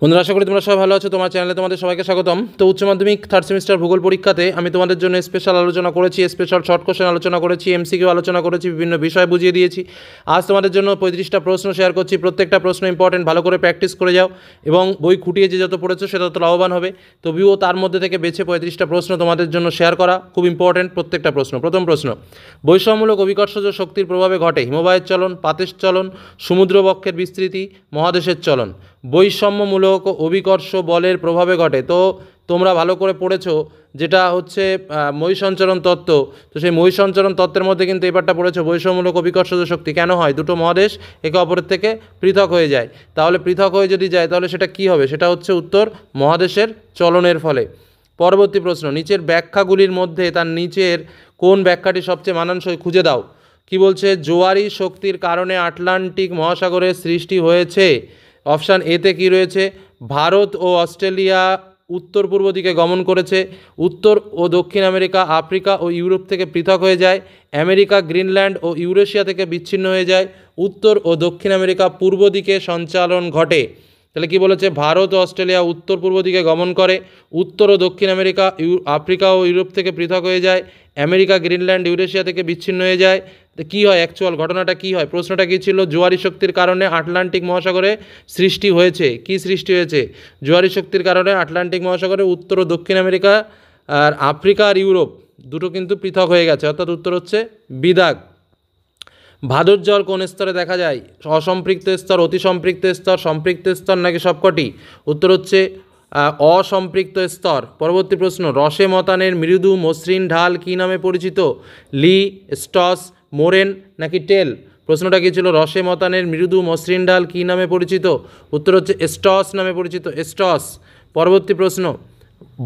বন্ধুরা, আশা করি তোমরা সবাই ভালো আছো। তোমার চ্যানেলে তোমাদের সবাইকে স্বাগতম। তো উচ্চ মাধ্যমিক থার্ড সেমিস্টার ভূগোল পরীক্ষাতে আমি তোমাদের জন্য স্পেশাল আলোচনা করেছি, স্পেশাল শর্ট কোশ্চেন আলোচনা করেছি, এমসিকিউ আলোচনা করেছি, বিভিন্ন বিষয় বুঝিয়ে দিয়েছি। আজ তোমাদের জন্য 35টা প্রশ্ন শেয়ার করছি। প্রত্যেকটা প্রশ্ন ইম্পর্টেন্ট, ভালো করে প্র্যাকটিস করে যাও এবং বই খুঁটিয়ে যে যত পড়েছো সেটা তত লাভবান হবে। তবুও তার মধ্যে থেকে বেছে 35টা প্রশ্ন তোমাদের জন্য শেয়ার করা খুব ইম্পর্টেন্ট প্রত্যেকটা প্রশ্ন। প্রথম প্রশ্ন, বৈষম্যমূলক অভিকর্ষজ শক্তির প্রভাবে ঘটে হিমবাহের চলন, পাতের চলন, সমুদ্রবক্ষের বিস্তৃতি, মহাদেশের চলন। বৈষম্যমূলক অভিকর্ষ বলের প্রভাবে ঘটে। তো তোমরা ভালো করে পড়েছো, যেটা হচ্ছে মহাসঞ্চারণ তত্ত্ব। তো সেই মহাসঞ্চারণ তত্ত্বের মধ্যে কিন্তু এবারটা পড়েছো বৈষম্যমূলক অভিকর্ষজ শক্তি কেন হয়, দুটো মহাদেশ একে অপরের থেকে পৃথক হয়ে যায়। তাহলে পৃথক হয়ে যদি যায় তাহলে সেটা কি হবে, সেটা হচ্ছে উত্তর মহাদেশের চলনের ফলে। পরবর্তী প্রশ্ন, নিচের ব্যাখ্যাগুলির মধ্যে তার নিচের কোন ব্যাখ্যাটি সবচেয়ে মানানসই খুঁজে দাও। কি বলছে, জোয়ারি শক্তির কারণে আটলান্টিক মহাসাগরের সৃষ্টি হয়েছে। অপশান এতে কি রয়েছে, ভারত ও অস্ট্রেলিয়া উত্তর পূর্ব দিকে গমন করেছে, উত্তর ও দক্ষিণ আমেরিকা আফ্রিকা ও ইউরোপ থেকে পৃথক হয়ে যায়, আমেরিকা গ্রিনল্যান্ড ও ইউরেশিয়া থেকে বিচ্ছিন্ন হয়ে যায়, উত্তর ও দক্ষিণ আমেরিকা পূর্ব দিকে সঞ্চালন ঘটে। তাহলে কি বলেছে, ভারত ও অস্ট্রেলিয়া উত্তর পূর্ব দিকে গমন করে, উত্তর ও দক্ষিণ আমেরিকা আফ্রিকা ও ইউরোপ থেকে পৃথক হয়ে যায়, আমেরিকা গ্রিনল্যান্ড ইউরেশিয়া থেকে বিচ্ছিন্ন হয়ে যায়। তো কী হয়, অ্যাকচুয়াল ঘটনাটা কী হয়, প্রশ্নটা কী ছিল, জোয়ারি শক্তির কারণে আটলান্টিক মহাসাগরে সৃষ্টি হয়েছে। কি সৃষ্টি হয়েছে, জোয়ারি শক্তির কারণে আটলান্টিক মহাসাগরে উত্তর ও দক্ষিণ আমেরিকা আর আফ্রিকা আর ইউরোপ দুটো কিন্তু পৃথক হয়ে গেছে, অর্থাৎ উত্তর হচ্ছে বিদাগ। ভাদর জল কোন স্তরে দেখা যায়, অসম্পৃক্ত স্তর, অতি সম্পৃক্ত স্তর, সম্পৃক্ত স্তর নাকি সবকটি। উত্তর হচ্ছে অসম্পৃক্ত স্তর। পরবর্তী প্রশ্ন, রসে মতানের মৃদু মসৃণ ঢাল কী নামে পরিচিত, লি, স্টস, মোরেন নাকি টেল। প্রশ্নটা কী ছিল, রসে মতানের মৃদু মসৃণ ঢাল কী নামে পরিচিত। উত্তর হচ্ছে স্টস নামে পরিচিত, স্টস। পরবর্তী প্রশ্ন,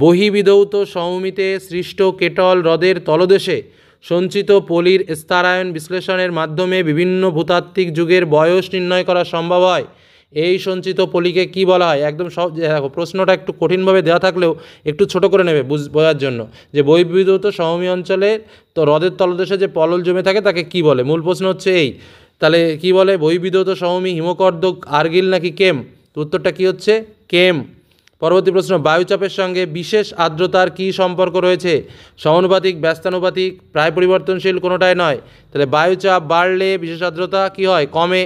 বহিবিধৌত সমভূমিতে সৃষ্ট কেটল হ্রদের তলদেশে সঞ্চিত পলির স্তরায়ন বিশ্লেষণের মাধ্যমে বিভিন্ন ভূতাত্ত্বিক যুগের বয়স নির্ণয় করা সম্ভব হয়। এই সঞ্চিত পলিকে কি বলা হয়, একদম সব দেখো প্রশ্নটা একটু কঠিনভাবে দেওয়া থাকলেও একটু ছোট করে নেবে বোঝার জন্য, যে বহির্বিধৌত সমভূমি অঞ্চলে তো হ্রদের তলদেশে যে পলল জমে থাকে তাকে কি বলে। মূল প্রশ্ন হচ্ছে এই, তাহলে কি বলে, বহির্বিধৌত সমভূমি হিমকর্দক আর্গিল নাকি কেম। তো উত্তরটা কি হচ্ছে, কেম। পরবর্তী প্রশ্ন, বায়ুচাপের সঙ্গে বিশেষ আর্দ্রতার কী সম্পর্ক রয়েছে, সমানুপাতিক, ব্যস্তানুপাতিক, প্রায় পরিবর্তনশীল, কোনোটাই নয়। তাহলে বায়ুচাপ বাড়লে বিশেষ আর্দ্রতা কী হয়, কমে,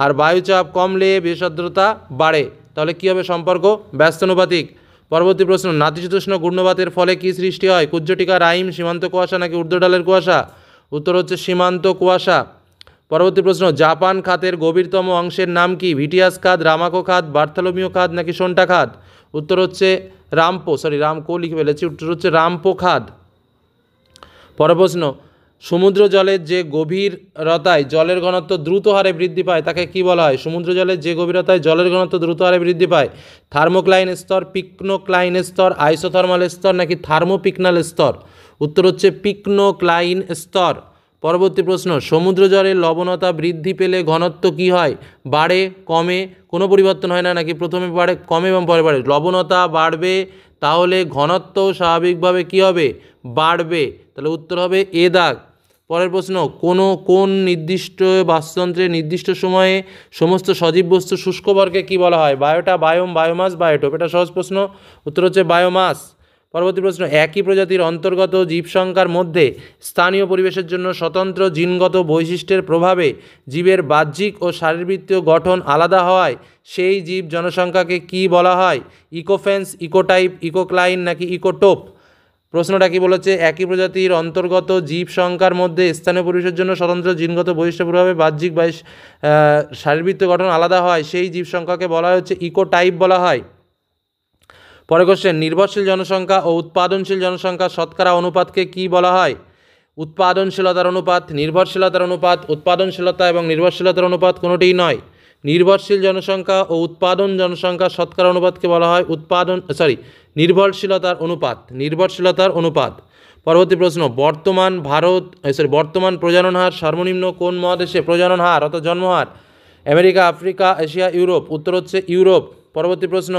আর বায়ুচাপ কমলে বিশেষ আর্দ্রতা বাড়ে। তাহলে কী হবে সম্পর্ক, ব্যস্তানুপাতিক। পরবর্তী প্রশ্ন, নাতিশীতোষ্ণ ঘূর্ণবাতের ফলে কী সৃষ্টি হয়, কুজ্জটিকা, রাইম, সীমান্ত কুয়াশা নাকি ঊর্ধ্বডালের কুয়াশা। উত্তর হচ্ছে সীমান্ত কুয়াশা। পরবর্তী প্রশ্ন, জাপান খাতের গভীরতম অংশের নাম কি, ভিটিয়াস খাত, রামাকো খাত, বার্থলোমিও খাত নাকি সোন্টা খাত। উত্তর হচ্ছে রামকো লিখে ফেলেছি, উত্তর হচ্ছে রামপো খাত। পরের প্রশ্ন, সমুদ্র জলের যে গভীরতায় জলের ঘনত্ব দ্রুত হারে বৃদ্ধি পায় তাকে কি বলা হয়। সমুদ্র জলের যে গভীরতায় জলের ঘনত্ব দ্রুত হারে বৃদ্ধি পায়, থার্মোক্লাইন স্তর, পিকনোক্লাইন স্তর, আইসোথার্মাল স্তর নাকি থার্মোপিকনাল স্তর। উত্তর হচ্ছে পিকনোক্লাইন স্তর। পরবর্তী প্রশ্ন, সমুদ্র জলের লবণতা বৃদ্ধি পেলে ঘনত্ব কি হয়, বাড়ে, কমে, কোনো পরিবর্তন হয় না নাকি প্রথমে বাড়ে, কমে এবং পরে বাড়ে। লবণতা বাড়বে তাহলে ঘনত্ব স্বাভাবিকভাবে কি হবে, বাড়বে। তাহলে উত্তর হবে এ দাগ। পরের প্রশ্ন, কোন নির্দিষ্ট বাস্তুতন্ত্রের নির্দিষ্ট সময়ে সমস্ত সজীব বস্তু শুষ্ক বর্গে কী বলা হয়, বায়োটা, বায়োম, বায়োমাস, বায়োটোপ। এটা সহজ প্রশ্ন, উত্তর হচ্ছে বায়োমাস। পরবর্তী প্রশ্ন, একই প্রজাতির অন্তর্গত জীবসংখ্যার মধ্যে স্থানীয় পরিবেশের জন্য স্বতন্ত্র জিনগত বৈশিষ্ট্যের প্রভাবে জীবের বাহ্যিক ও শারীরবৃত্তীয় গঠন আলাদা হওয়ায় সেই জীব জনসংখ্যাকে কি বলা হয়, ইকোফেন্স, ইকোটাইপ, ইকোক্লাইন নাকি ইকোটোপ। প্রশ্নটা কি বলেছে, একই প্রজাতির অন্তর্গত জীব সংখ্যার মধ্যে স্থানীয় পরিবেশের জন্য স্বতন্ত্র জিনগত বৈশিষ্ট্যের প্রভাবে বাহ্যিক বা শারীরবৃত্তীয় গঠন আলাদা হয় সেই জীব সংখ্যাকে বলা হচ্ছে ইকোটাইপ বলা হয়। পরে কোশ্চেন, নির্ভরশীল জনসংখ্যা ও উৎপাদনশীল জনসংখ্যা শতকরা অনুপাতকে কি বলা হয়। উৎপাদনশীলতার অনুপাত, নির্ভরশীলতার অনুপাত, উৎপাদনশীলতা এবং নির্ভরশীলতার অনুপাত কোনোটিই নয়। নির্ভরশীল জনসংখ্যা ও উৎপাদন জনসংখ্যা শতকরা অনুপাতকে বলা হয় নির্ভরশীলতার অনুপাত। পরবর্তী প্রশ্ন, বর্তমান প্রজনন হার সর্বনিম্ন কোন মহাদেশে, প্রজনন হার অর্থাৎ জন্মহার, আমেরিকা, আফ্রিকা, এশিয়া, ইউরোপ। উত্তর হচ্ছে ইউরোপ। পরবর্তী প্রশ্ন,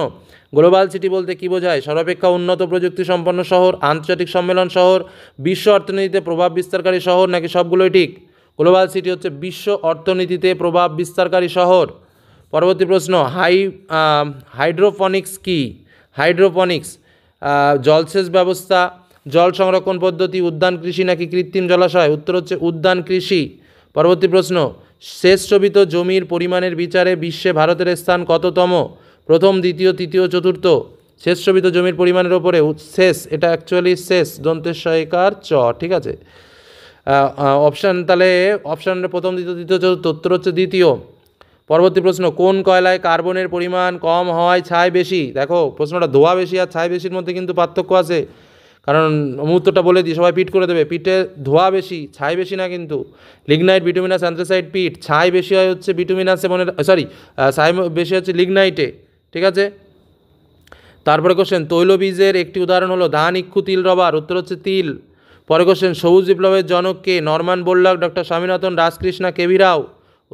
গ্লোবাল সিটি বলতে কী বোঝায়, সর্বাপেক্ষা উন্নত প্রযুক্তি সম্পন্ন শহর, আন্তর্জাতিক সম্মেলন শহর, বিশ্ব অর্থনীতিতে প্রভাব বিস্তারকারী শহর নাকি সবগুলোই ঠিক। গ্লোবাল সিটি হচ্ছে বিশ্ব অর্থনীতিতে প্রভাব বিস্তারকারী শহর। পরবর্তী প্রশ্ন, হাইড্রোপনিক্স কি? হাইড্রোপনিক্স জলসেচ ব্যবস্থা, জল সংরক্ষণ পদ্ধতি, উদ্যান কৃষি নাকি কৃত্রিম জলাশয়? উত্তর হচ্ছে উদ্যান কৃষি। পরবর্তী প্রশ্ন, সেচ শোভিত জমির পরিমাণের বিচারে বিশ্বে ভারতের স্থান কততম? প্রথম, দ্বিতীয়, তৃতীয়, চতুর্থ? সেচ শোভিত জমির পরিমাণের ওপরে শেষ, এটা অ্যাকচুয়ালি শেষ, দন্তের সহায়িকার চ, ঠিক আছে। অপশান, তাহলে অপশানের প্রথম, দ্বিতীয়, তৃতীয়, চতুর্থ, উত্তর হচ্ছে দ্বিতীয়। পরবর্তী প্রশ্ন, কোন কয়লায় কার্বনের পরিমাণ কম হওয়ায় ছাই বেশি? দেখো প্রশ্নটা ধোঁয়া বেশি আর ছাই বেশির মধ্যে কিন্তু পার্থক্য আছে, কারণ মুহূর্তটা বলে দিই, সবাই পিট করে দেবে। পিঠে ধোঁয়া বেশি, ছাই বেশি না কিন্তু। লিগনাইট, বিটুমিনাস, অ্যান্থ্রাসাইট, পিট। ছাই বেশি হয় হচ্ছে বিটুমিনাসে, ছাই বেশি হচ্ছে লিগনাইটে, ঠিক আছে। তারপরে কোশ্চেন, তৈলবীজের একটি উদাহরণ হলো ধান, ইক্ষু, তিল, রবার? উত্তর হচ্ছে তিল। পরে কোশ্চেন, সবুজ বিপ্লবের জনক কে? Norman Borlaug, doctor Swaminathan, রাজকৃষ্ণা, KV রাও?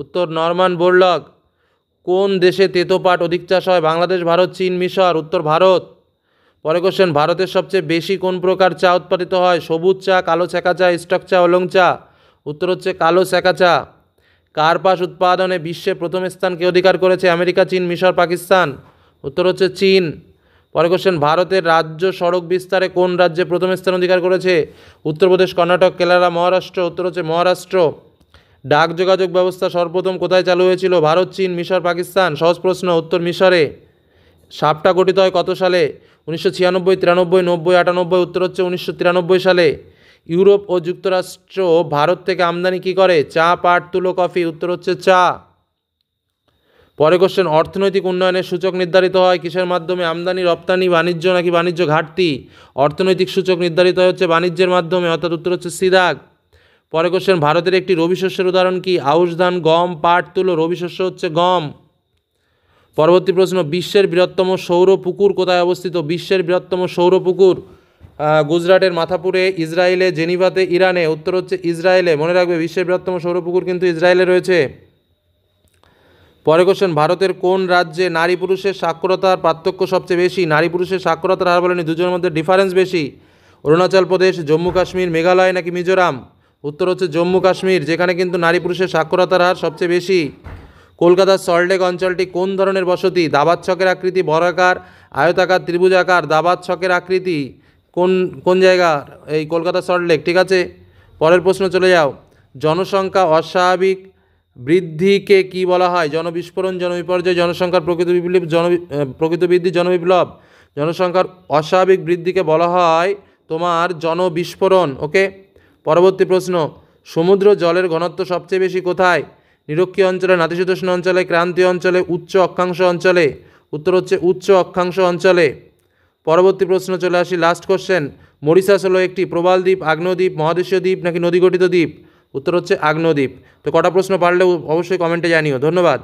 উত্তর নরমান বোরলগ। কোন দেশে তেতোপাট অধিক চাষ হয়? বাংলাদেশ, ভারত, চীন, মিশর? উত্তর ভারত। পরে কোশ্চেন, ভারতের সবচেয়ে বেশি কোন প্রকার চা উৎপাদিত হয়? সবুজ চা, কালো ছেঁকা চা, স্টক চা, ওলং চা? উত্তর হচ্ছে কালো ছেঁকা চা। কার্পাস উৎপাদনে বিশ্বে প্রথম স্থান কে অধিকার করেছে? আমেরিকা, চীন, মিশর, পাকিস্তান? উত্তর হচ্ছে চীন। পরে কোশ্চেন, ভারতের রাজ্য সড়ক বিস্তারে কোন রাজ্যে প্রথম স্থান অধিকার করেছে? উত্তরপ্রদেশ, কর্ণাটক, কেরালা, মহারাষ্ট্র? উত্তর হচ্ছে মহারাষ্ট্র। ডাক যোগাযোগ ব্যবস্থা সর্বপ্রথম কোথায় চালু হয়েছিল? ভারত, চীন, মিশর, পাকিস্তান? সহজ প্রশ্ন, উত্তর মিশরে। সাপটা গঠিত হয় কত সালে? 1996, 93, 90, 98? উত্তর হচ্ছে 1993 সালে। ইউরোপ ও যুক্তরাষ্ট্র ভারত থেকে আমদানি কী করে? চা, পাট, তুলো, কফি? উত্তর হচ্ছে চা। পরে কোশ্চেন, অর্থনৈতিক উন্নয়নের সূচক নির্ধারিত হয় কিসের মাধ্যমে? আমদানি, রপ্তানি, বাণিজ্য নাকি বাণিজ্য ঘাটতি? অর্থনৈতিক সূচক নির্ধারিত হচ্ছে বাণিজ্যের মাধ্যমে, অর্থাৎ উত্তর হচ্ছে সিদাগ। পরে কোশ্চেন, ভারতের একটি রবি শস্যের উদাহরণ কি? আউশ ধান, গম, পাট, তুলো? রবি শস্য হচ্ছে গম। পরবর্তী প্রশ্ন, বিশ্বের বৃহত্তম সৌর পুকুর কোথায় অবস্থিত? বিশ্বের বৃহত্তম সৌর পুকুর গুজরাটের মাথাপুরে, ইসরায়েলে, জেনিভাতে, ইরানে? উত্তর হচ্ছে ইসরায়েলে। মনে রাখবে, বিশ্বের বৃহত্তম সৌর পুকুর কিন্তু ইসরায়েলে রয়েছে। পরে কোশ্চেন, ভারতের কোন রাজ্যে নারী পুরুষের সাক্ষরতার পার্থক্য সবচেয়ে বেশি? নারী পুরুষের সাক্ষরতার হার বলেনি, দুজনের মধ্যে ডিফারেন্স বেশি। অরুণাচল প্রদেশ, জম্মু কাশ্মীর, মেঘালয় নাকি মিজোরাম? উত্তর হচ্ছে জম্মু কাশ্মীর, যেখানে কিন্তু নারী পুরুষের সাক্ষরতার হার সবচেয়ে বেশি। কলকাতার সল্টলেক অঞ্চলটি কোন ধরনের বসতি? দাবাত ছকের আকৃতি, বর্গাকার, আয়তাকার, ত্রিভুজাকার? দাবাত ছকের আকৃতি। কোন কোন জায়গা? এই কলকাতার সল্টলেক, ঠিক আছে। পরের প্রশ্ন চলে যাও। জনসংখ্যা অস্বাভাবিক বৃদ্ধিকে কি বলা হয়? জনবিস্ফোরণ, জনবিপর্যয়, জনসংখ্যার প্রকৃত বৃদ্ধি, জনবিপ্লব? জনসংখ্যার অস্বাভাবিক বৃদ্ধিকে বলা হয় তোমার জনবিস্ফোরণ, ওকে। পরবর্তী প্রশ্ন, সমুদ্র জলের ঘনত্ব সবচেয়ে বেশি কোথায়? নিরক্ষীয় অঞ্চলে, নাতিশীতোষ্ণ অঞ্চলে, ক্রান্তীয় অঞ্চলে, উচ্চ অক্ষাংশ অঞ্চলে? উত্তর হচ্ছে উচ্চ অক্ষাংশ অঞ্চলে। পরবর্তী প্রশ্ন চলে আসি, লাস্ট কোশ্চেন। মরিশাস হলো একটি প্রবাল দ্বীপ, আগ্নেয়দ্বীপ, মহাদেশীয় দ্বীপ নাকি নদীগঠিত দ্বীপ? উত্তর হচ্ছে আগ্নেয়দ্বীপ। তো কটা প্রশ্ন পারলে অবশ্যই কমেন্টে জানিও। ধন্যবাদ।